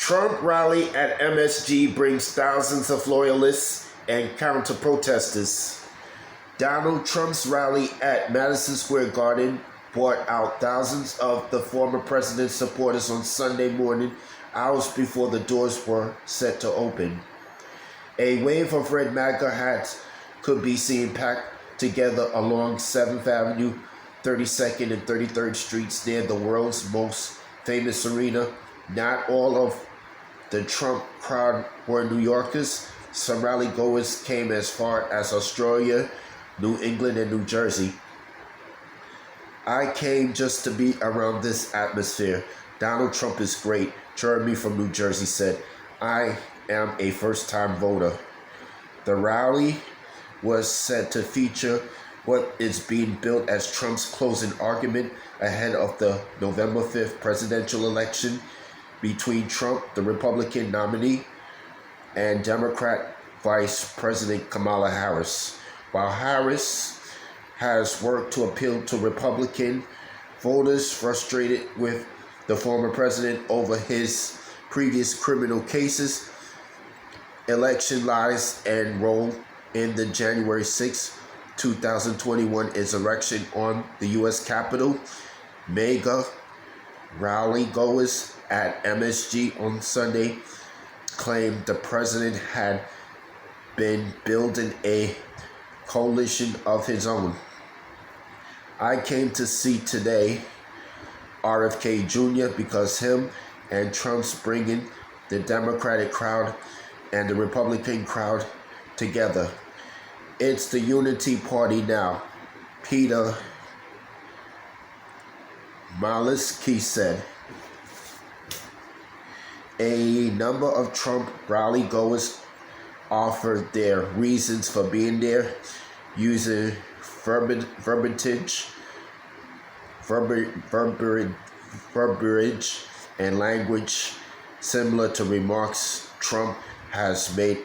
Trump rally at MSG brings thousands of loyalists and counter-protesters. Donald Trump's rally at Madison Square Garden brought out thousands of the former president's supporters on Sunday morning, hours before the doors were set to open. A wave of red MAGA hats could be seen packed together along 7th Avenue, 32nd and 33rd Streets near the world's most famous arena. Not all of the Trump crowd were New Yorkers. Some rally goers came as far as Australia, New England, and New Jersey. I came just to be around this atmosphere. Donald Trump is great, Jeremy from New Jersey said. I am a first-time voter. The rally was said to feature what is being billed as Trump's closing argument ahead of the November 5th presidential election between Trump, the Republican nominee, and Democrat Vice President Kamala Harris. While Harris has worked to appeal to Republican voters frustrated with the former president over his previous criminal cases, election lies, and role in the January 6, 2021 insurrection on the U.S. Capitol, MAGA rally goers at MSG on Sunday claimed the president had been building a coalition of his own. I came to see today RFK Jr. because him and Trump's bringing the Democratic crowd and the Republican crowd together. It's the unity party now, Peter Malinowski said. A number of Trump rally goers offered their reasons for being there, using verbiage and language similar to remarks Trump has made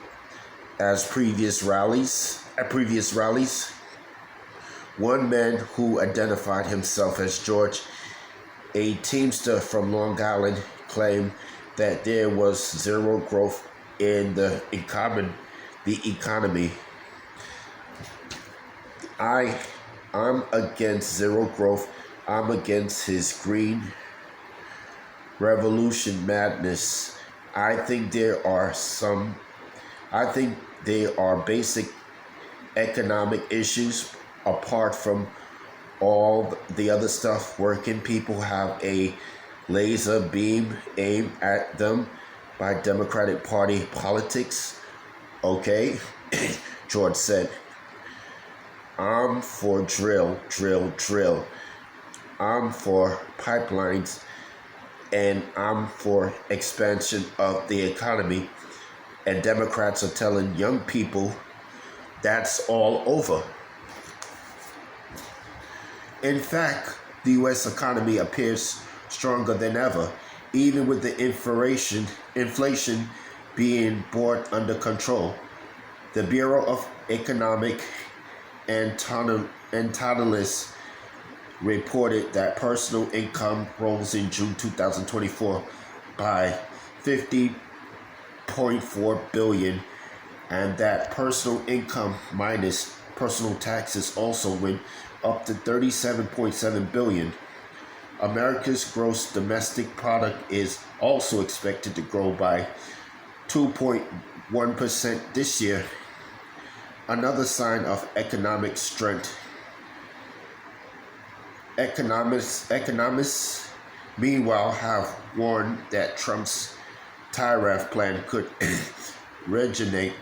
at previous rallies. One man who identified himself as George, a teamster from Long Island, claimed that there was zero growth in the economy. I'm against zero growth. I'm against his green revolution madness. I think there are basic economic issues apart from all the other stuff. Working people have a laser beam aimed at them by Democratic Party politics. Okay, George said. I'm for drill. I'm for pipelines, and I'm for expansion of the economy. And Democrats are telling young people that's all over. In fact, the U.S. economy appears stronger than ever, even with the inflation being brought under control. The Bureau of Economic Analysis reported that personal income rose in June 2024 by $50.4 billion, and that personal income minus personal taxes also went up to $37.7 billion. America's gross domestic product is also expected to grow by 2.1% this year, another sign of economic strength. Economists, meanwhile, have warned that Trump's tariff plan could reignite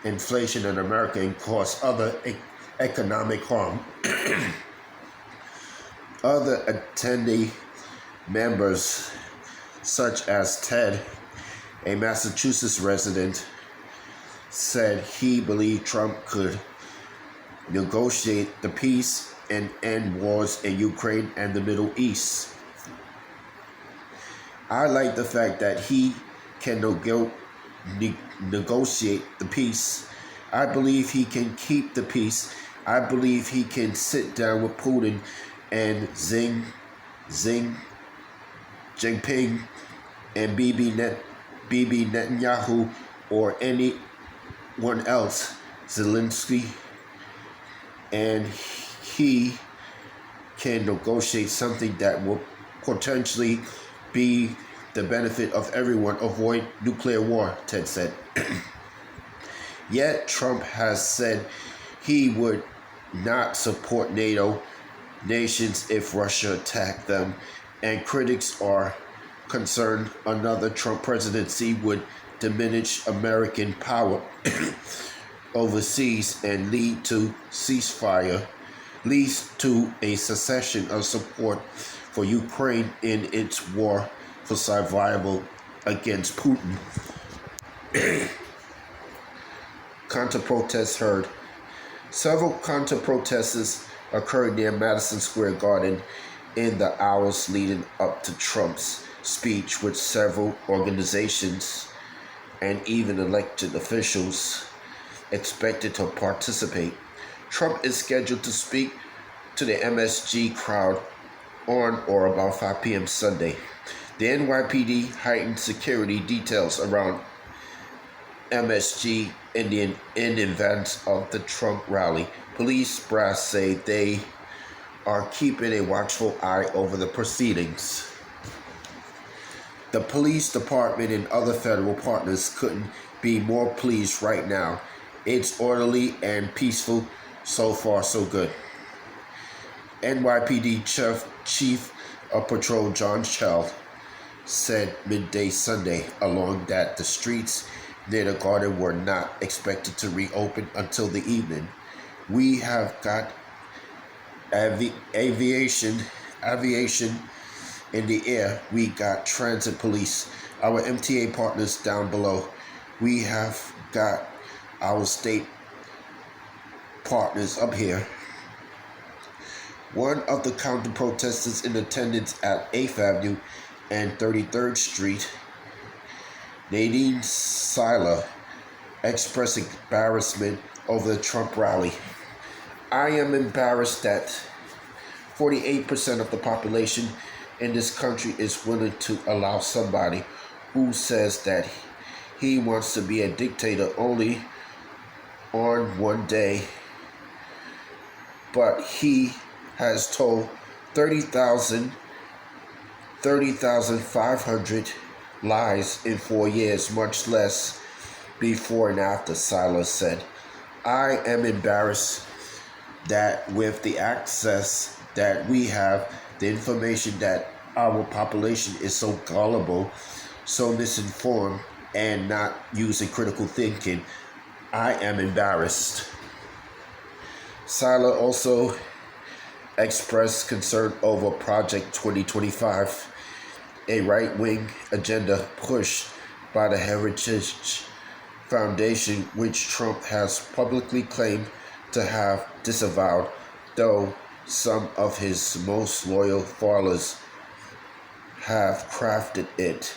inflation in America and cause other economic harm. Other attendee members, such as Ted, a Massachusetts resident, said he believed Trump could negotiate the peace and end wars in Ukraine and the Middle East. I like the fact that he can negotiate the peace. I believe he can keep the peace. I believe he can sit down with Putin and Xi Jinping and Bibi Netanyahu or anyone else, Zelensky, and he can negotiate something that will potentially be the benefit of everyone. Avoid nuclear war, Ted said. Yet Trump has said he would not support NATO nations if Russia attacked them, and critics are concerned another Trump presidency would diminish American power overseas and lead to a cessation of support for Ukraine in its war for survival against Putin. Counter-protests heard. Several counter-protesters occurred near Madison Square Garden in the hours leading up to Trump's speech, with several organizations and even elected officials expected to participate. Trump is scheduled to speak to the MSG crowd on or about 5 p.m. Sunday. The NYPD heightened security details around MSG in advance of the Trump rally. Police brass say they are keeping a watchful eye over the proceedings. The police department and other federal partners couldn't be more pleased right now. It's orderly and peaceful. So far, so good. NYPD Chief of Patrol John Chell said midday Sunday along that the streets near the garden were not expected to reopen until the evening. We have got aviation in the air. We got transit police, our MTA partners down below. We have got our state partners up here. One of the counter-protesters in attendance at 8th Avenue and 33rd Street, Nadine Seiler, expressed embarrassment over the Trump rally. I am embarrassed that 48% of the population in this country is willing to allow somebody who says that he wants to be a dictator only on one day, but he has told 30,500 lies in 4 years, much less before and after, Silas said. I am embarrassed that with the access that we have, the information that our population is so gullible, so misinformed, and not using critical thinking. I am embarrassed. Seiler also expressed concern over Project 2025, a right-wing agenda pushed by the Heritage Foundation, which Trump has publicly claimed to have disavowed, though some of his most loyal followers have crafted it.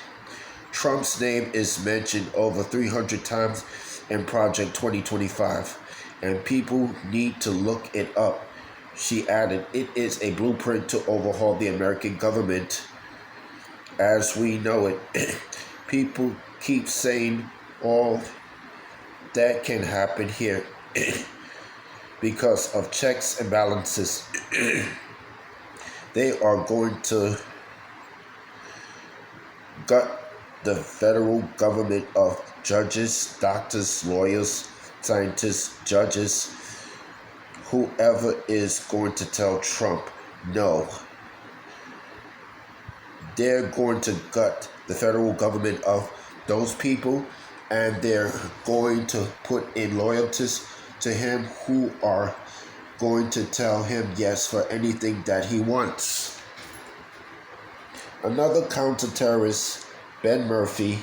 Trump's name is mentioned over 300 times in Project 2025, and people need to look it up. She added, it is a blueprint to overhaul the American government as we know it. People keep saying all that can happen here because of checks and balances. They are going to gut the federal government of judges, doctors, lawyers, scientists, judges, whoever is going to tell Trump no. They're going to gut the federal government of those people, and they're going to put in loyalists to him who are going to tell him yes for anything that he wants. Another counter-terrorist, Ben Murphy,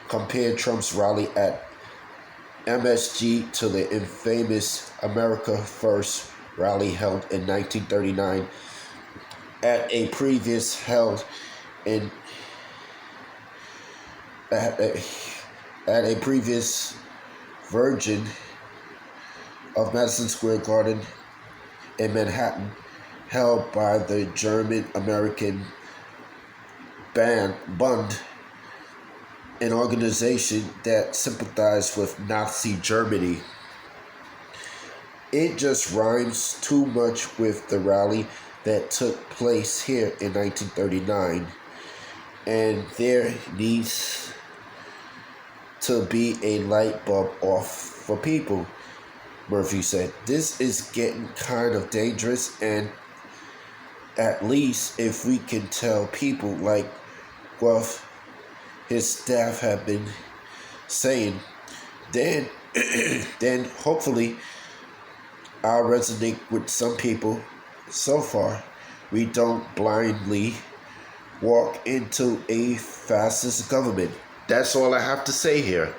compared Trump's rally at MSG to the infamous America First rally held in 1939 at a previous version of Madison Square Garden in Manhattan, held by the German-American Bund, an organization that sympathized with Nazi Germany. It just rhymes too much with the rally that took place here in 1939. And there needs to be a light bulb off for people, Murphy said. This is getting kind of dangerous, and at least if we can tell people like what his staff have been saying, then then hopefully I'll resonate with some people. So far, we don't blindly walk into a fascist government. That's all I have to say here.